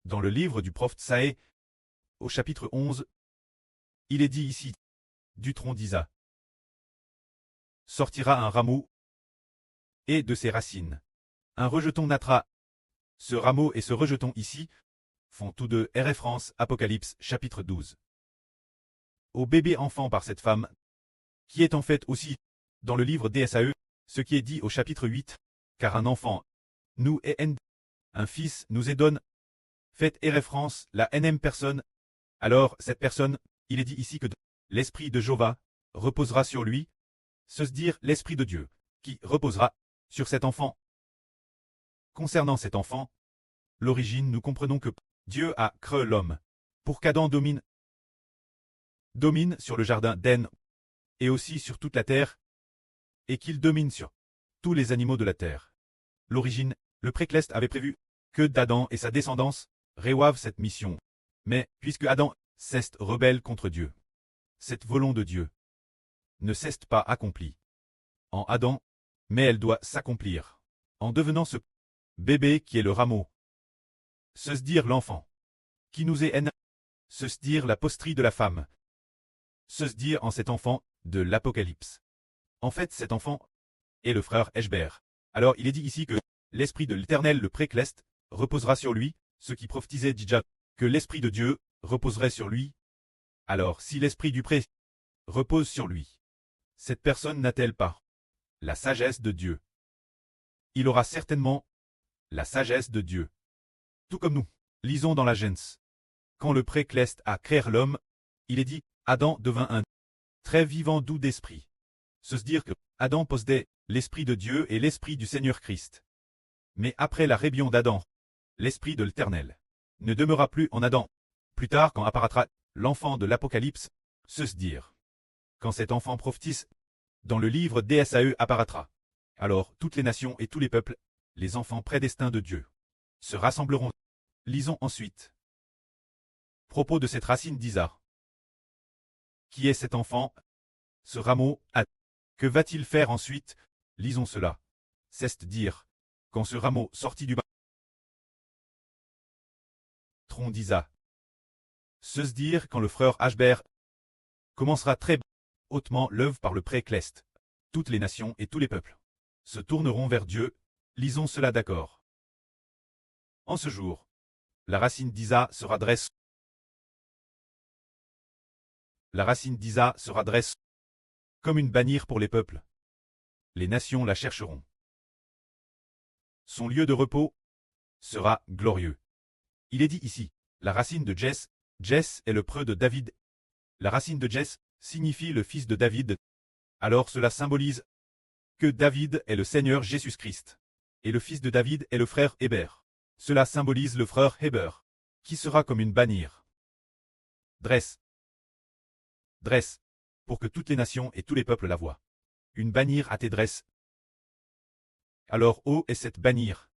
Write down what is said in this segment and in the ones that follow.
Dans le livre du prophète Saë, au chapitre 11, il est dit ici, du tronc d'Isa sortira un rameau, et de ses racines un rejeton naîtra. Ce rameau et ce rejeton ici font tous deux référence Apocalypse chapitre 12. Au bébé enfant par cette femme, qui est en fait aussi, dans le livre d'Esaü, ce qui est dit au chapitre 8, car un enfant nous est un fils nous est donné, fait référence la nème personne. Alors cette personne, il est dit ici que l'esprit de Jéhovah reposera sur lui, ce se dire l'esprit de Dieu, qui reposera sur cet enfant. Concernant cet enfant, l'origine nous comprenons que Dieu a créé l'homme, pour qu'Adam domine sur le jardin d'Éden, et aussi sur toute la terre, et qu'il domine sur tous les animaux de la terre. L'origine, le précleste avait prévu que d'Adam et sa descendance reçoivent cette mission. Mais, puisque Adam s'est rebelle contre Dieu, cette volonté de Dieu ne s'est pas accomplie en Adam, mais elle doit s'accomplir en devenant ce bébé qui est le rameau. Ce se dire l'enfant qui nous est ce se dire la posterie de la femme. Ce se dire en cet enfant de l'Apocalypse. En fait, cet enfant est le frère Eshber. Alors il est dit ici que l'esprit de l'Éternel, le précleste, reposera sur lui, ce qui prophétisait déjà que l'esprit de Dieu reposerait sur lui. Alors si l'esprit du pré repose sur lui, cette personne n'a-t-elle pas la sagesse de Dieu? Il aura certainement la sagesse de Dieu. Tout comme nous, lisons dans la Genèse. Quand le précleste a créé l'homme, il est dit, Adam devint un très vivant doux d'esprit. Ce se dire que Adam possédait l'esprit de Dieu et l'esprit du Seigneur Christ. Mais après la rébellion d'Adam, l'esprit de l'Éternel ne demeura plus en Adam. Plus tard, quand apparaîtra l'enfant de l'Apocalypse, ce se dire. Quand cet enfant prophétise, dans le livre d'Esaü apparaîtra. Alors toutes les nations et tous les peuples, les enfants prédestinés de Dieu, se rassembleront. Lisons ensuite. Propos de cette racine d'Isa. Qui est cet enfant? Ce rameau, que va-t-il faire ensuite? Lisons cela. C'est dire, quand ce rameau sortit du tronc d'Isa. Ce se dire quand le frère Ashber commencera très hautement l'œuvre par le précleste. Toutes les nations et tous les peuples se tourneront vers Dieu. Lisons cela d'accord. En ce jour, la racine d'Isa sera dresse. La racine d'Isa sera dresse comme une bannière pour les peuples. Les nations la chercheront. Son lieu de repos sera glorieux. Il est dit ici, la racine de Jess est le preux de David. La racine de Jess signifie le fils de David. Alors cela symbolise que David est le Seigneur Jésus-Christ. Et le fils de David est le frère Héber. Cela symbolise le frère Héber, qui sera comme une bannière. Dresse, pour que toutes les nations et tous les peuples la voient. Une bannière à tes dresses. Alors où est cette bannière?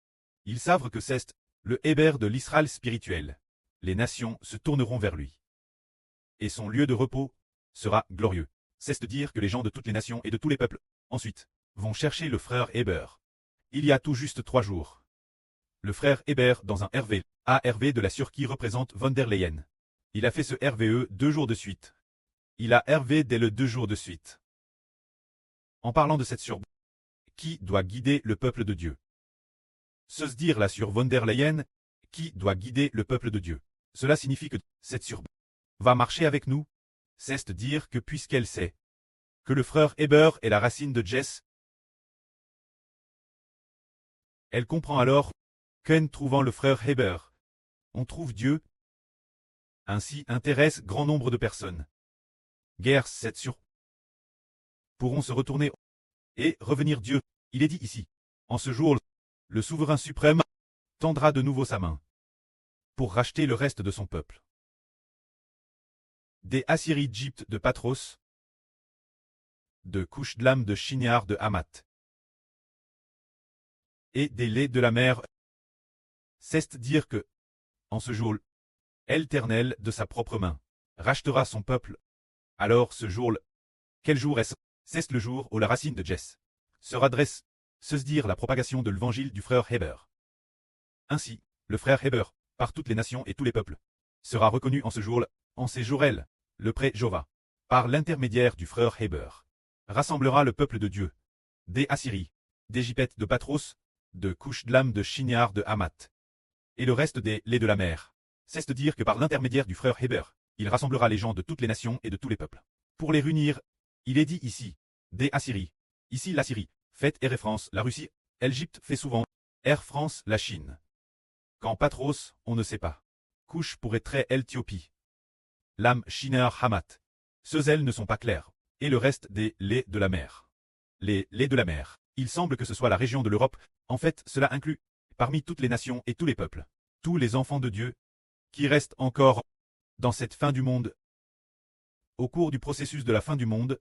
Ils savent que c'est le Héber de l'Israël spirituel. Les nations se tourneront vers lui. Et son lieu de repos sera glorieux. C'est de dire que les gens de toutes les nations et de tous les peuples, ensuite, vont chercher le frère Héber. Il y a tout juste 3 jours. Le frère Héber dans un RV. ARV de la Turquie représente von der Leyen. Il a fait ce RVE 2 jours de suite. Il a RV dès le 2 jours de suite. En parlant de cette surbe, qui doit guider le peuple de Dieu? Ce se dire là sur von der Leyen, qui doit guider le peuple de Dieu. Cela signifie que cette surbe va marcher avec nous. C'est dire que puisqu'elle sait que le frère Héber est la racine de Jess, elle comprend alors qu'en trouvant le frère Héber, on trouve Dieu. Ainsi intéresse grand nombre de personnes. Guerre cette sur pourront se retourner et revenir Dieu. Il est dit ici, en ce jour, le souverain suprême tendra de nouveau sa main pour racheter le reste de son peuple. Des Assyries d'Égypte de Patros, de Couche-Dlam de Shinyar de Hamath, et des laits de la mer. C'est dire que, en ce jour, l'Éternel de sa propre main rachètera son peuple. Alors ce jour, quel jour est-ce? C'est le jour où la racine de Jess sera dresse, ce se dire la propagation de l'évangile du frère Héber. Ainsi, le frère Héber par toutes les nations et tous les peuples. Sera reconnu en ce jour-là, en ces jours-là, le pré Jova, par l'intermédiaire du frère Héber, rassemblera le peuple de Dieu, des Assyries, d'Égypte de Patros, de Couche-Dlam de Shinyar de Hamath, et le reste des laits de la mer. C'est de dire que par l'intermédiaire du frère Héber, il rassemblera les gens de toutes les nations et de tous les peuples. Pour les réunir, il est dit ici, des Assyries. Ici l'Assyrie, fait Air France, la Russie, l'Égypte fait souvent, Air France, la Chine. Quand Patros, on ne sait pas. Couche pourrait très l'Éthiopie. Lam, Shinar, Hamath. Ceux ailes ne sont pas clairs. Et le reste des laits de la mer. Les laits de la mer. Il semble que ce soit la région de l'Europe. En fait, cela inclut, parmi toutes les nations et tous les peuples, tous les enfants de Dieu, qui restent encore dans cette fin du monde. Au cours du processus de la fin du monde,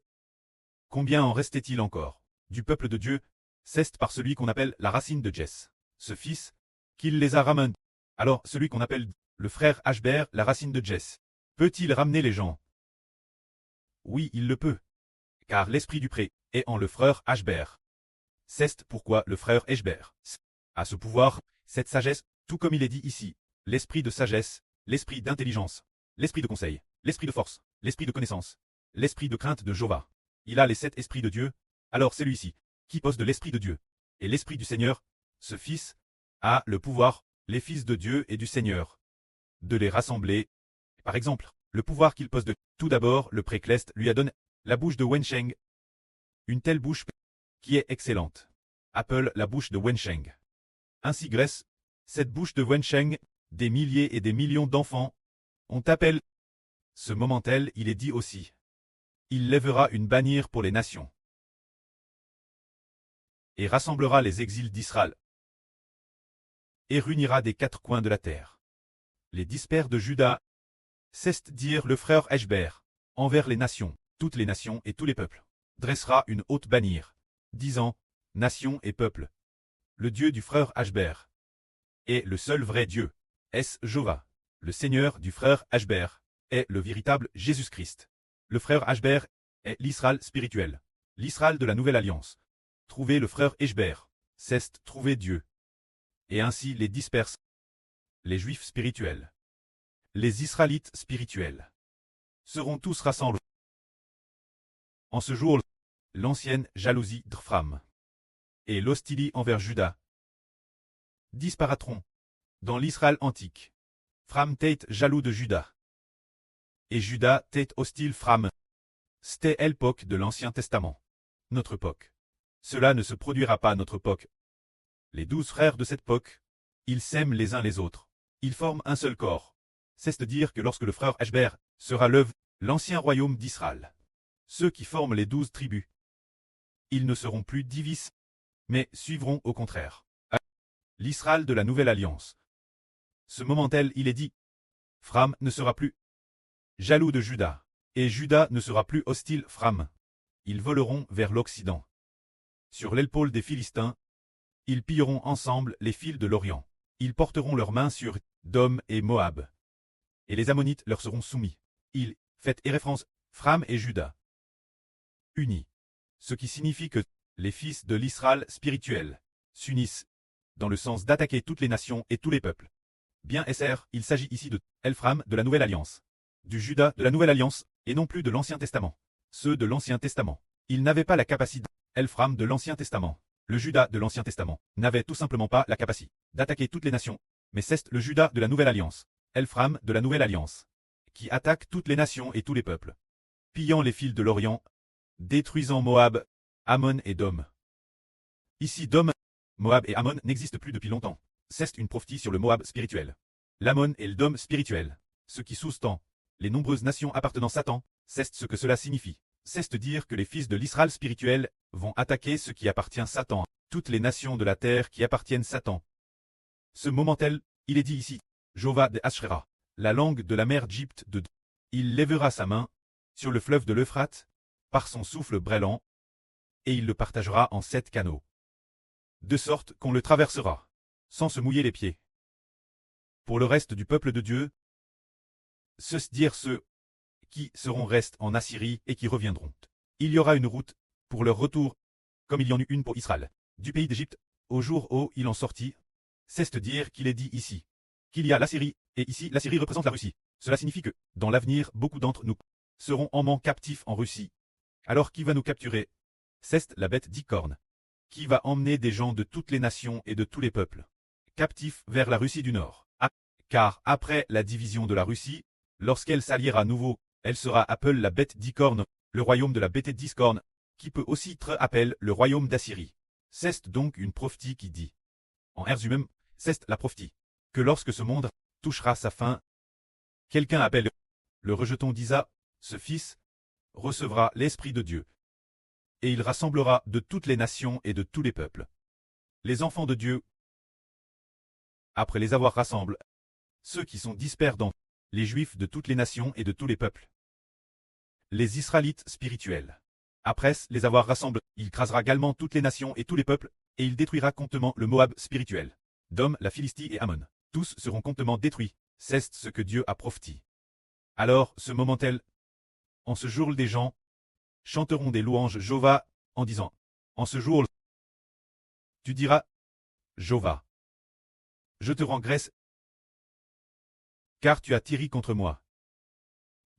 combien en restait-il encore du peuple de Dieu? C'est par celui qu'on appelle la racine de Jess, ce fils, qu'il les a ramenés. Alors, celui qu'on appelle le frère Ashber, la racine de Jess, peut-il ramener les gens? Oui, il le peut. Car l'esprit du pré est en le frère Ashber. C'est pourquoi le frère Ashber a ce pouvoir, cette sagesse, tout comme il est dit ici, l'esprit de sagesse, l'esprit d'intelligence, l'esprit de conseil, l'esprit de force, l'esprit de connaissance, l'esprit de crainte de Jéhovah. Il a les 7 esprits de Dieu, alors c'est lui-ci, qui possède l'esprit de Dieu. Et l'esprit du Seigneur, ce Fils, a le pouvoir, les fils de Dieu et du Seigneur, de les rassembler. Par exemple, le pouvoir qu'il possède. Tout d'abord, le précleste lui a donné la bouche de Wensheng. Une telle bouche qui est excellente. Appelle la bouche de Wensheng. Ainsi Grèce, cette bouche de Wensheng, des milliers et des millions d'enfants, on t'appelle. Ce moment-tel, il est dit aussi. Il lèvera une bannière pour les nations. Et rassemblera les exils d'Israël. Et réunira des 4 coins de la terre. Les dispers de Juda. C'est dire le frère Ashber, envers les nations, toutes les nations et tous les peuples, dressera une haute bannière, disant, nations et peuples. Le Dieu du frère Ashber est le seul vrai Dieu, est Jéhovah. Le Seigneur du frère Ashber est le véritable Jésus-Christ. Le frère Ashber est l'Israël spirituel, l'Israël de la nouvelle alliance. Trouver le frère Ashber, c'est trouver Dieu. Et ainsi les disperse, les Juifs spirituels. Les Israélites spirituels seront tous rassemblés. En ce jour, l'ancienne jalousie d'Ephraim et l'hostilité envers Juda disparaîtront dans l'Israël antique. Ephraim tête jaloux de Juda. Et Juda tête hostile Ephraim. C'était l'époque de l'Ancien Testament. Notre époque. Cela ne se produira pas à notre époque. Les 12 frères de cette époque, ils s'aiment les uns les autres. Ils forment un seul corps. C'est de dire que lorsque le frère Ashber sera l'œuvre, l'ancien royaume d'Israël, ceux qui forment les 12 tribus, ils ne seront plus divisés, mais suivront au contraire l'Israël de la nouvelle alliance. Ce moment-tel, il est dit, Ephraim ne sera plus jaloux de Juda, et Juda ne sera plus hostile Ephraim. Ils voleront vers l'Occident. Sur l'épaule des Philistins, ils pilleront ensemble les fils de l'Orient. Ils porteront leurs mains sur Dom et Moab. Et les Ammonites leur seront soumis. Ils, faites et référence, Ephraim et Juda, unis. Ce qui signifie que les fils de l'Israël spirituel s'unissent, dans le sens d'attaquer toutes les nations et tous les peuples. Bien SR, il s'agit ici de Ephraim de la Nouvelle Alliance, du Juda de la Nouvelle Alliance, et non plus de l'Ancien Testament. Ceux de l'Ancien Testament, ils n'avaient pas la capacité. Ephraim de l'Ancien Testament, le Juda de l'Ancien Testament, n'avait tout simplement pas la capacité d'attaquer toutes les nations. Mais c'est le Juda de la Nouvelle Alliance, Ephraim de la Nouvelle Alliance, qui attaque toutes les nations et tous les peuples, pillant les fils de l'Orient, détruisant Moab, Ammon et Dom. Ici Dom, Moab et Ammon n'existent plus depuis longtemps. C'est une prophétie sur le Moab spirituel. L'Ammon et le Dom spirituel, ce qui sous-tend les nombreuses nations appartenant à Satan, c'est ce que cela signifie. C'est de dire que les fils de l'Israël spirituel vont attaquer ce qui appartient à Satan, toutes les nations de la terre qui appartiennent à Satan. Ce moment-tel, il est dit ici, Jéhovah de Asherah, la langue de la mer d'Égypte de il lèvera sa main sur le fleuve de l'Euphrate, par son souffle brûlant, et il le partagera en 7 canaux. De sorte qu'on le traversera, sans se mouiller les pieds. Pour le reste du peuple de Dieu, dire ceux qui seront restés en Assyrie et qui reviendront. Il y aura une route pour leur retour, comme il y en eut une pour Israël, du pays d'Égypte, au jour où il en sortit. C'est dire qu'il est dit ici, qu'il y a l'Assyrie, et ici l'Assyrie représente la Russie. Cela signifie que, dans l'avenir, beaucoup d'entre nous seront emmenés captifs en Russie. Alors qui va nous capturer? C'est la bête 10 cornes, qui va emmener des gens de toutes les nations et de tous les peuples, captifs vers la Russie du Nord. Car après la division de la Russie, lorsqu'elle s'alliera à nouveau, elle sera appelée la bête 10 cornes, le royaume de la bête 10 cornes, qui peut aussi être appelé le royaume d'Assyrie. C'est donc une prophétie qui dit, en résumé, c'est la prophétie, que lorsque ce monde touchera sa fin, quelqu'un appelle le rejeton d'Isa, ce fils, recevra l'Esprit de Dieu. Et il rassemblera de toutes les nations et de tous les peuples. Les enfants de Dieu, après les avoir rassemblés, ceux qui sont dispersés dans les Juifs de toutes les nations et de tous les peuples. Les Israélites spirituels. Après les avoir rassemblés, il crasera également toutes les nations et tous les peuples, et il détruira comptement le Moab spirituel. Dom, la Philistie et Ammon. Tous seront comptement détruits. C'est ce que Dieu a prophétisé. Alors, ce moment-tel, en ce jour des gens chanteront des louanges Jéhovah, en disant, en ce jour, tu diras, Jéhovah, je te rends grâce, car tu as tiré contre moi.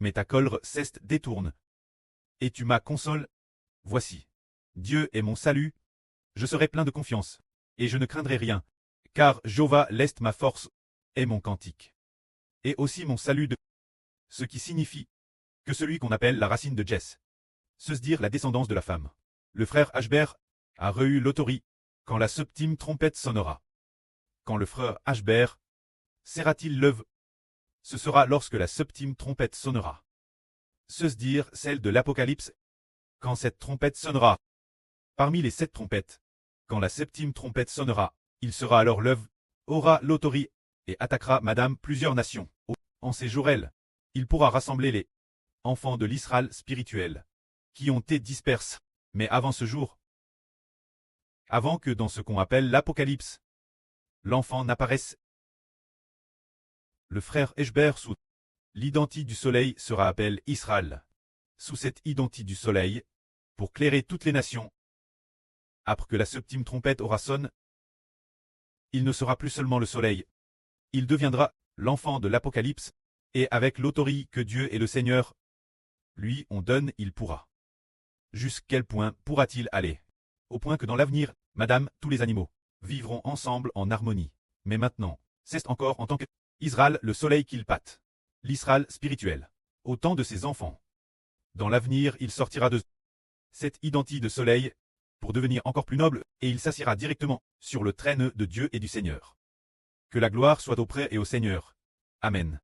Mais ta colère cesse détourne, et tu m'as consolé. Voici, Dieu est mon salut, je serai plein de confiance, et je ne craindrai rien, car Jéhovah l'est ma force, et mon cantique, et aussi mon salut de, ce qui signifie que celui qu'on appelle la racine de Jess, se dire la descendance de la femme. Le frère Ashber a reçu l'autorité quand la septième trompette sonnera. Quand le frère Ashber serra-t-il l'œuvre, ce sera lorsque la septième trompette sonnera. Se dire celle de l'Apocalypse, quand cette trompette sonnera. Parmi les 7 trompettes, quand la septième trompette sonnera, il sera alors l'œuvre, aura l'autorité, et attaquera madame plusieurs nations. En ces jours-là, il pourra rassembler les enfants de l'Israël spirituel, qui ont été dispersés. Mais avant ce jour, avant que dans ce qu'on appelle l'Apocalypse, l'enfant n'apparaisse, le frère Eshber sous l'identité du soleil sera appelé Israël. Sous cette identité du soleil, pour clairer toutes les nations, après que la septième trompette aura sonné, il ne sera plus seulement le soleil, il deviendra l'enfant de l'Apocalypse, et avec l'autorité que Dieu et le Seigneur lui on donne, il pourra. Jusqu'à quel point pourra-t-il aller? Au point que dans l'avenir, madame, tous les animaux vivront ensemble en harmonie. Mais maintenant, c'est encore en tant que Israël le soleil qu'il pâte. L'Israël spirituel. Autant de ses enfants. Dans l'avenir, il sortira de cette identité de soleil pour devenir encore plus noble, et il s'assiera directement sur le trône de Dieu et du Seigneur. Que la gloire soit auprès et au Seigneur. Amen.